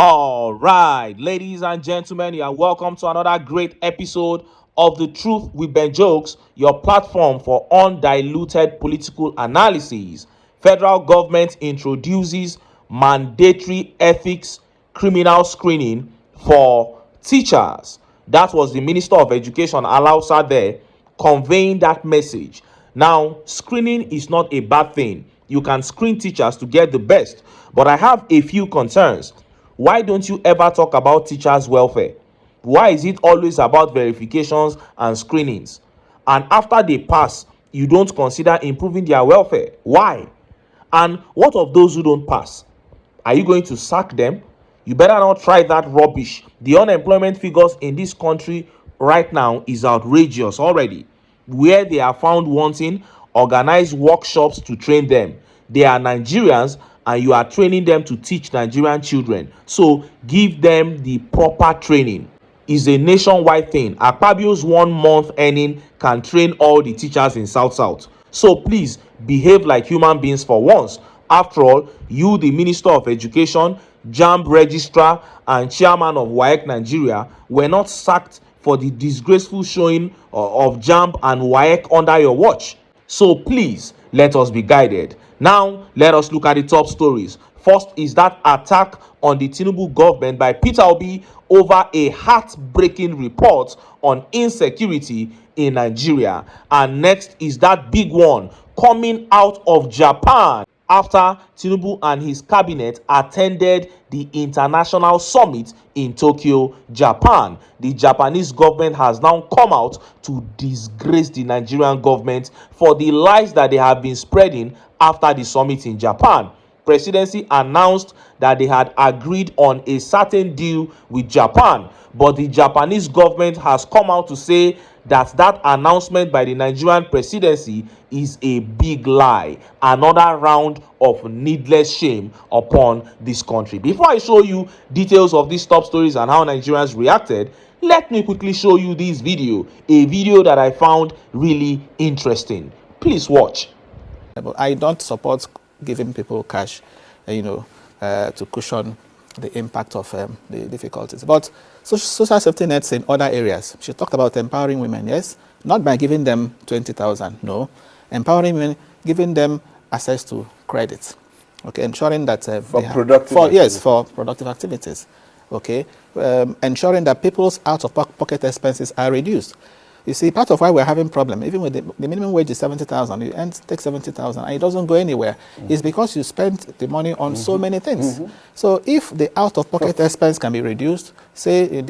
All right, ladies and gentlemen, you are welcome to another great episode of The Truth with Ben Jokes, your platform for undiluted political analysis. Federal government introduces mandatory ethics criminal screening for teachers. That was the Minister of Education, Alausa, there conveying that message. Now, screening is not a bad thing. You can screen teachers to get the best, but I have a few concerns. Why don't you ever talk about teachers' welfare? Why is it always about verifications and screenings? And after they pass, you don't consider improving their welfare. Why? And what of those who don't pass? Are you going to sack them? You better not try that rubbish. The unemployment figures in this country right now is outrageous already. Where they are found wanting, organize workshops to train them. They are Nigerians and you are training them to teach Nigerian children. So give them the proper training. It's a nationwide thing. Akpabio's 1 month earning can train all the teachers in South. So please behave like human beings for once. After all, you, the Minister of Education, JAMB Registrar, and Chairman of WAEC Nigeria, were not sacked for the disgraceful showing of JAMB and WAEC under your watch. So please, let us be guided. Now, let us look at the top stories. First is that attack on the TINUBU government by Peter Obi over a heartbreaking report on insecurity in Nigeria. And next is that big one coming out of Japan after TINUBU and his cabinet attended the international summit in Tokyo, Japan. The Japanese government has now come out to disgrace the Nigerian government for the lies that they have been spreading after the summit in Japan. Presidency announced that they had agreed on a certain deal with Japan, but the Japanese government has come out to say that announcement by the Nigerian presidency is a big lie, another round of needless shame upon this country. Before I show you details of these top stories and how Nigerians reacted, let me quickly show you this video, a video that I found really interesting. Please watch. I don't support giving people cash, to cushion the impact of the difficulties. But social safety nets in other areas. She talked about empowering women, yes, not by giving them 20,000, no. Empowering women, giving them access to credit, okay, ensuring that for productive activities, okay, ensuring that people's out-of-pocket expenses are reduced. You see, part of why we're having problem, even with the minimum wage is 70,000, you take 70,000 and it doesn't go anywhere, is because you spent the money on so many things. So if the out-of-pocket expense can be reduced, say,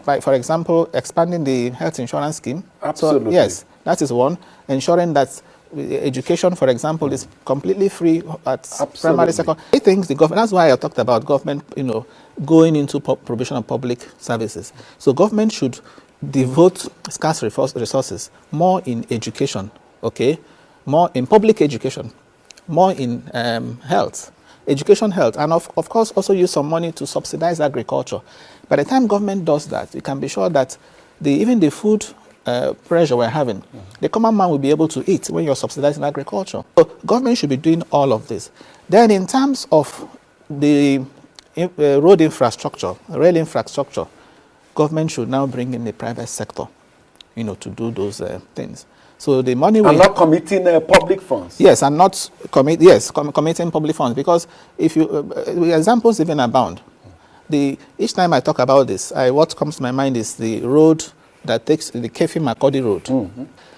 by, for example, expanding the health insurance scheme. Absolutely. So, yes, that is one. Ensuring that education, for example, is completely free at primary, secondary. I think the government, that's why I talked about government, going into provision of public services. So government should devote scarce resources more in education, okay, more in public education, more in health, and of course also use some money to subsidize agriculture. By the time government does that, you can be sure that even the food pressure we're having, the common man will be able to eat when you're subsidizing agriculture. So government should be doing all of this. Then in terms of the road infrastructure, rail infrastructure, government should now bring in the private sector, to do those things. So the money and not committing public funds. Yes, and not committing public funds, because if you examples even abound. Each time I talk about this, what comes to my mind is the road that takes the Kefi-Makurdi road.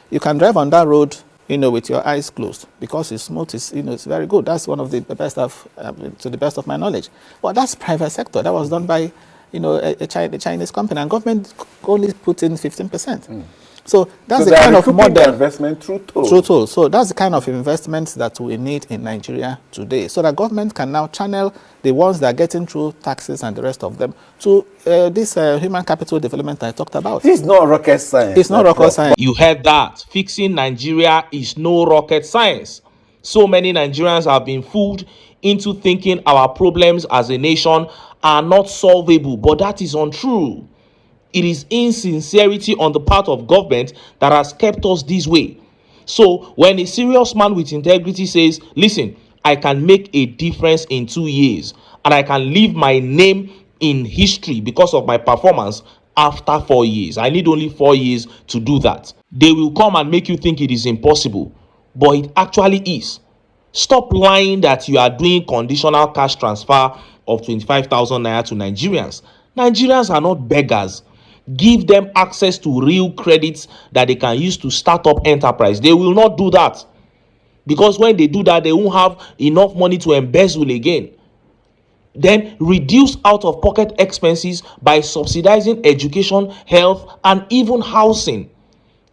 You can drive on that road, with your eyes closed, because it's smooth. It's very good. That's one of the best to the best of my knowledge. But that's private sector. That was done by a Chinese company, and government only put in 15%. So that's the kind of model investment through tolls. So that's the kind of investment that we need in Nigeria today, so that government can now channel the ones that are getting through taxes and the rest of them to this human capital development I talked about. It's not rocket science. It's not rocket science. You heard that. Fixing Nigeria is no rocket science. So many Nigerians have been fooled into thinking our problems as a nation are not solvable, but that is untrue. It is insincerity on the part of government that has kept us this way. So when a serious man with integrity says, listen, I can make a difference in 2 years and I can leave my name in history because of my performance after 4 years. I need only 4 years to do that. They will come and make you think it is impossible, but it actually is. Stop lying that you are doing conditional cash transfer of 25,000 naira to Nigerians. Nigerians are not beggars. Give them access to real credits that they can use to start up enterprise. They will not do that, because when they do that, they won't have enough money to embezzle again. Then reduce out of pocket expenses by subsidizing education, health, and even housing.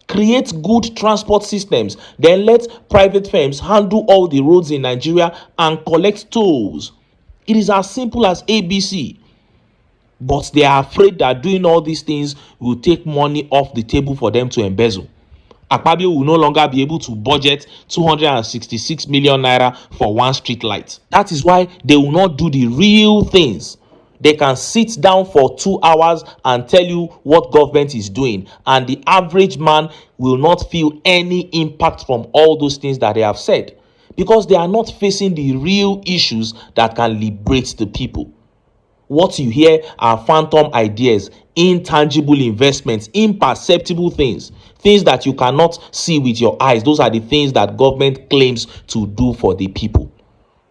Create good transport systems, then let private firms handle all the roads in Nigeria and collect tolls. It is as simple as ABC. But they are afraid that doing all these things will take money off the table for them to embezzle. Akpabio will no longer be able to budget 266 million naira for one street light. That is why they will not do the real things. They can sit down for 2 hours and tell you what government is doing, and the average man will not feel any impact from all those things that they have said, because they are not facing the real issues that can liberate the people. What you hear are phantom ideas, intangible investments, imperceptible things, things that you cannot see with your eyes. Those are the things that government claims to do for the people.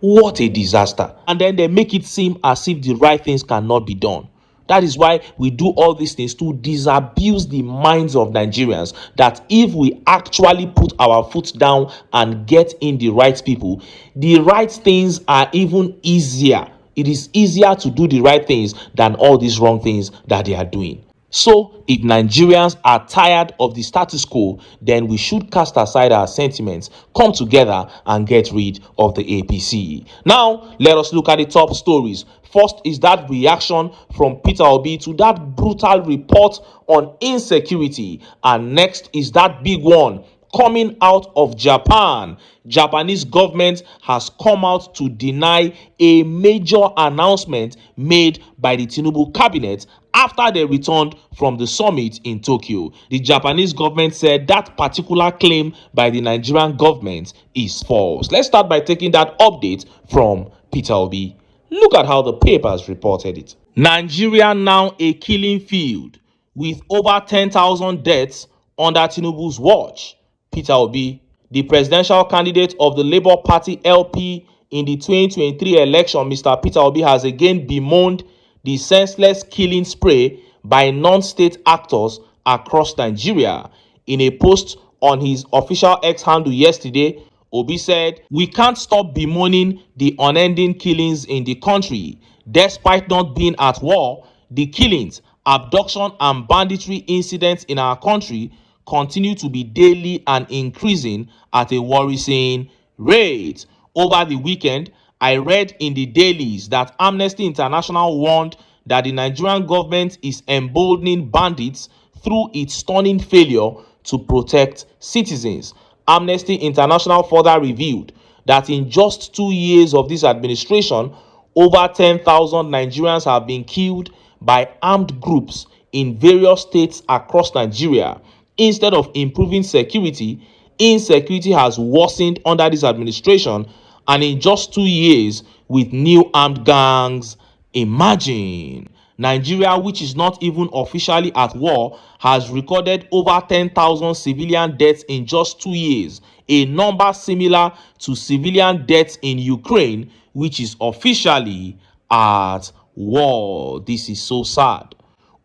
What a disaster. And then they make it seem as if the right things cannot be done. That is why we do all these things, to disabuse the minds of Nigerians that if we actually put our foot down and get in the right people, the right things are even easier. It is easier to do the right things than all these wrong things that they are doing. So, if Nigerians are tired of the status quo, then we should cast aside our sentiments, come together, and get rid of the APC. Now, let us look at the top stories. First is that reaction from Peter Obi to that brutal report on insecurity. And next is that big one coming out of Japan. Japanese government has come out to deny a major announcement made by the TINUBU cabinet after they returned from the summit in Tokyo. The Japanese government said that particular claim by the Nigerian government is false. Let's start by taking that update from Peter Obi. Look at how the papers reported it. Nigeria now a killing field with over 10,000 deaths under Tinubu's watch. Peter Obi, the presidential candidate of the Labour Party LP in the 2023 election, Mr. Peter Obi has again bemoaned the senseless killing spree by non-state actors across Nigeria. In a post on his official X handle yesterday, Obi said, "We can't stop bemoaning the unending killings in the country. Despite not being at war, the killings, abduction and banditry incidents in our country continue to be daily and increasing at a worrisome rate." Over the weekend, I read in the dailies that Amnesty International warned that the Nigerian government is emboldening bandits through its stunning failure to protect citizens. Amnesty International further revealed that in just 2 years of this administration, over 10,000 Nigerians have been killed by armed groups in various states across Nigeria. Instead of improving security, insecurity has worsened under this administration, and in just 2 years with new armed gangs. Imagine. Nigeria, which is not even officially at war, has recorded over 10,000 civilian deaths in just 2 years, a number similar to civilian deaths in Ukraine, which is officially at war. This is so sad.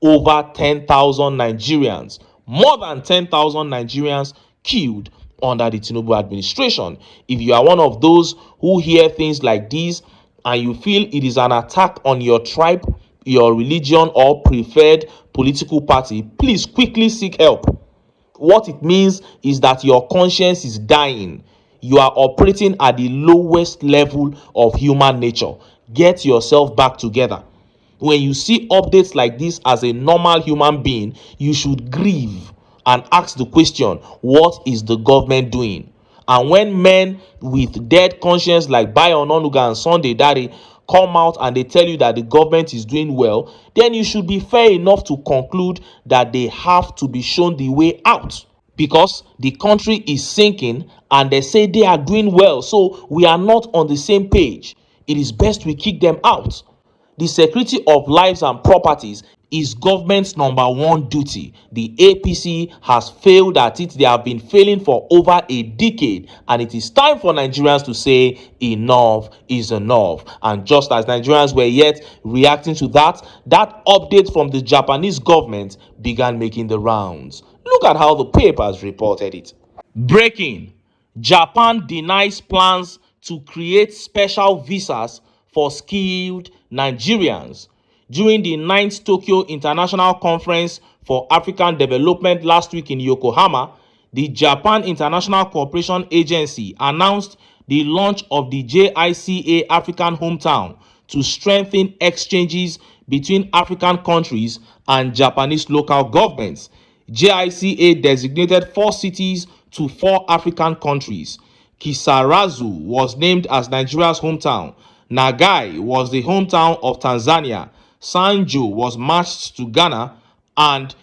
Over 10,000 Nigerians, more than 10,000 Nigerians killed under the TINUBU administration. If you are one of those who hear things like this and you feel it is an attack on your tribe, your religion, or preferred political party, please quickly seek help. What it means is that your conscience is dying. You are operating at the lowest level of human nature. Get yourself back together. When you see updates like this as a normal human being, you should grieve and ask the question, what is the government doing? And when men with dead conscience like Bayo Ononuga and Sunday Dare come out and they tell you that the government is doing well, then you should be fair enough to conclude that they have to be shown the way out, because the country is sinking and they say they are doing well, so we are not on the same page. It is best we kick them out. The security of lives and properties is government's number one duty. The APC has failed at it. They have been failing for over a decade, and it is time for Nigerians to say enough is enough. And just as Nigerians were yet reacting to that update from the Japanese government began making the rounds. Look at how the papers reported it. Breaking: Japan denies plans to create special visas for skilled Nigerians. During the 9th Tokyo International Conference for African Development last week in Yokohama, the Japan International Cooperation Agency announced the launch of the JICA African Hometown to strengthen exchanges between African countries and Japanese local governments. JICA designated 4 cities to 4 African countries. Kisarazu was named as Nigeria's hometown. Nagai was the hometown of Tanzania. Sanjo was matched to Ghana, and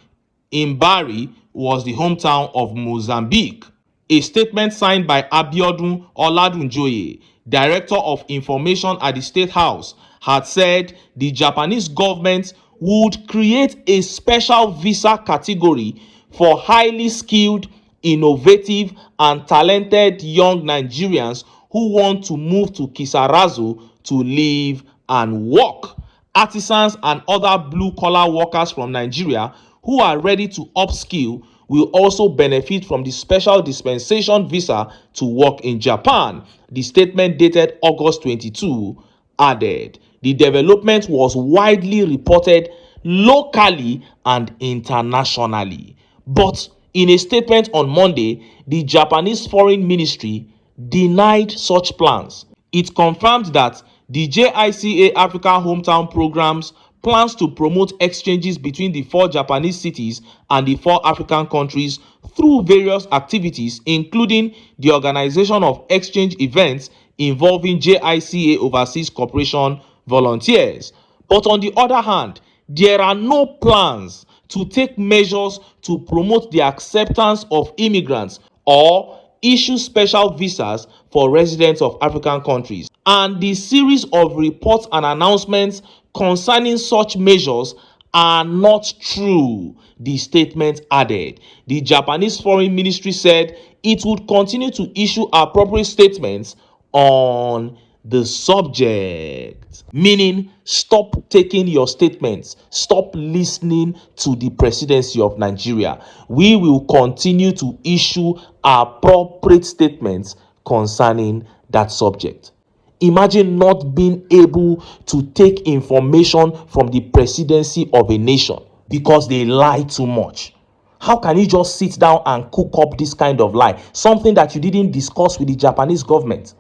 Imbari was the hometown of Mozambique. A statement signed by Abiodun Oladunjoye, Director of Information at the State House, had said the Japanese government would create a special visa category for highly skilled, innovative, and talented young Nigerians who want to move to Kisarazu to live and work. Artisans and other blue-collar workers from Nigeria who are ready to upskill will also benefit from the special dispensation visa to work in Japan. The statement dated August 22 added, the development was widely reported locally and internationally. But in a statement on Monday, the Japanese Foreign Ministry denied such plans. It confirmed that the JICA Africa Hometown programs plans to promote exchanges between the 4 Japanese cities and the 4 African countries through various activities, including the organization of exchange events involving JICA Overseas Cooperation volunteers. But on the other hand, there are no plans to take measures to promote the acceptance of immigrants or issue special visas for residents of African countries. And the series of reports and announcements concerning such measures are not true, the statement added. The Japanese Foreign Ministry said it would continue to issue appropriate statements on the subject. Meaning, stop taking your statements, stop listening to the presidency of Nigeria. We will continue to issue appropriate statements concerning that subject. Imagine not being able to take information from the presidency of a nation because they lie too much. How can you just sit down and cook up this kind of lie? Something that you didn't discuss with the Japanese government.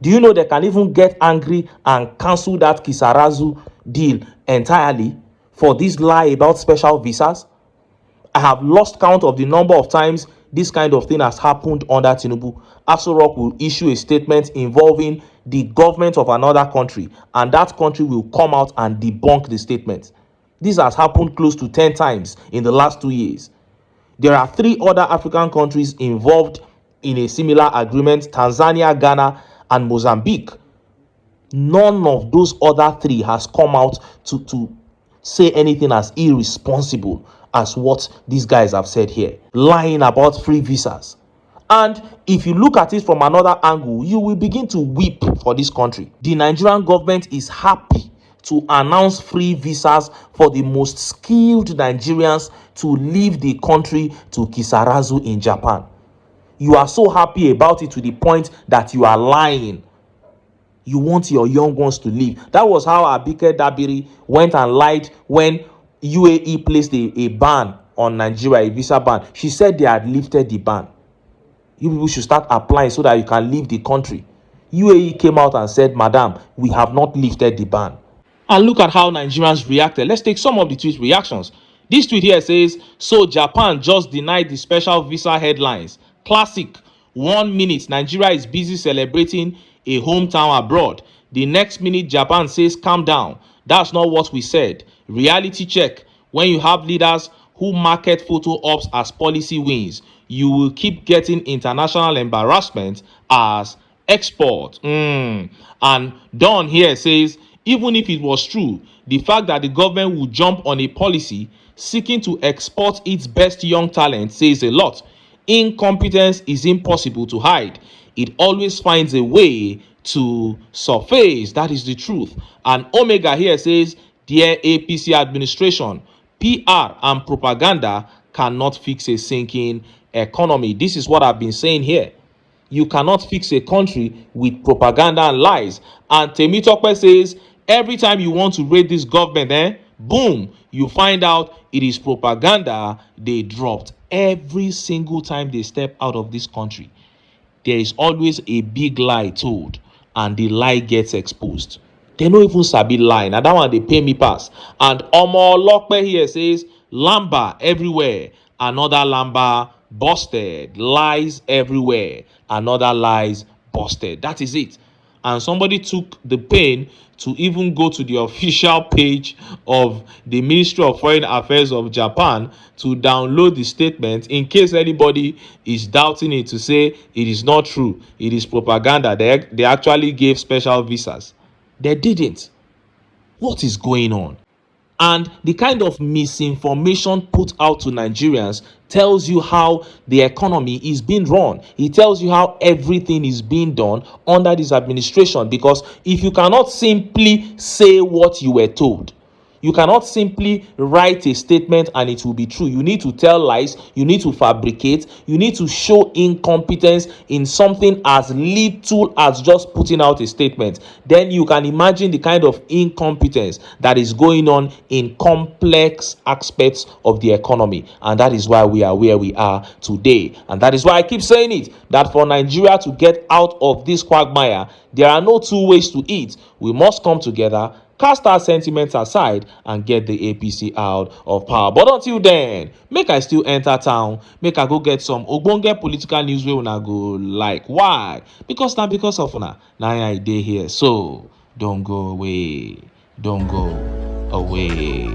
Do you know they can even get angry and cancel that Kisarazu deal entirely for this lie about special visas? I have lost count of the number of times this kind of thing has happened under TINUBU. Aso Rock will issue a statement involving the government of another country, and that country will come out and debunk the statement. This has happened close to 10 times in the last 2 years. There are 3 other African countries involved in a similar agreement: Tanzania, Ghana, and Mozambique. None of those other 3 has come out to say anything as irresponsible as what these guys have said here, lying about free visas. And if you look at it from another angle, you will begin to weep for this country. The Nigerian government is happy to announce free visas for the most skilled Nigerians to leave the country to Kisarazu in Japan. You are so happy about it to the point that you are lying. You want your young ones to leave. That was how Abike Dabiri went and lied when UAE placed a ban on Nigeria, a visa ban. She said they had lifted the ban. You people should start applying so that you can leave the country. UAE came out and said, Madam, we have not lifted the ban. And look at how Nigerians reacted. Let's take some of the tweet reactions. This tweet here says, so Japan just denied the special visa headlines. Classic. 1 minute, Nigeria is busy celebrating a hometown abroad. The next minute, Japan says, calm down. That's not what we said. Reality check. When you have leaders who market photo ops as policy wins, you will keep getting international embarrassment as export. And Don here says, Even if it was true, the fact that the government would jump on a policy seeking to export its best young talent says a lot. Incompetence is impossible to hide. It always finds a way to surface. That is the truth. And Omega here says, dear APC administration, PR and propaganda cannot fix a sinking economy. This is what I've been saying here. You cannot fix a country with propaganda and lies. And Temitope says, every time you want to raid this government, boom, you find out it is propaganda they dropped. Every single time they step out of this country, there is always a big lie told, and the lie gets exposed. They no even sabi lie. Now that one they pay me pass. And Omo Lokpe here says, Lamba everywhere, another Lamba busted. Lies everywhere, another lies busted. That is it. And somebody took the pain to even go to the official page of the Ministry of Foreign Affairs of Japan to download the statement in case anybody is doubting it, to say it is not true, it is propaganda. They actually gave special visas. They didn't. What is going on? And the kind of misinformation put out to Nigerians tells you how the economy is being run. It tells you how everything is being done under this administration. Because if you cannot simply say what you were told, you cannot simply write a statement and it will be true. You need to tell lies. You need to fabricate. You need to show incompetence in something as little as just putting out a statement. Then you can imagine the kind of incompetence that is going on in complex aspects of the economy. And that is why we are where we are today. And that is why I keep saying it, that for Nigeria to get out of this quagmire, there are no two ways to it. We must come together, cast our sentiments aside, and get the APC out of power. But until then, make I still enter town, make I go get some ogbonge political news wey una go like. Why? Because now because of una, now I dey here. So don't go away. Don't go away.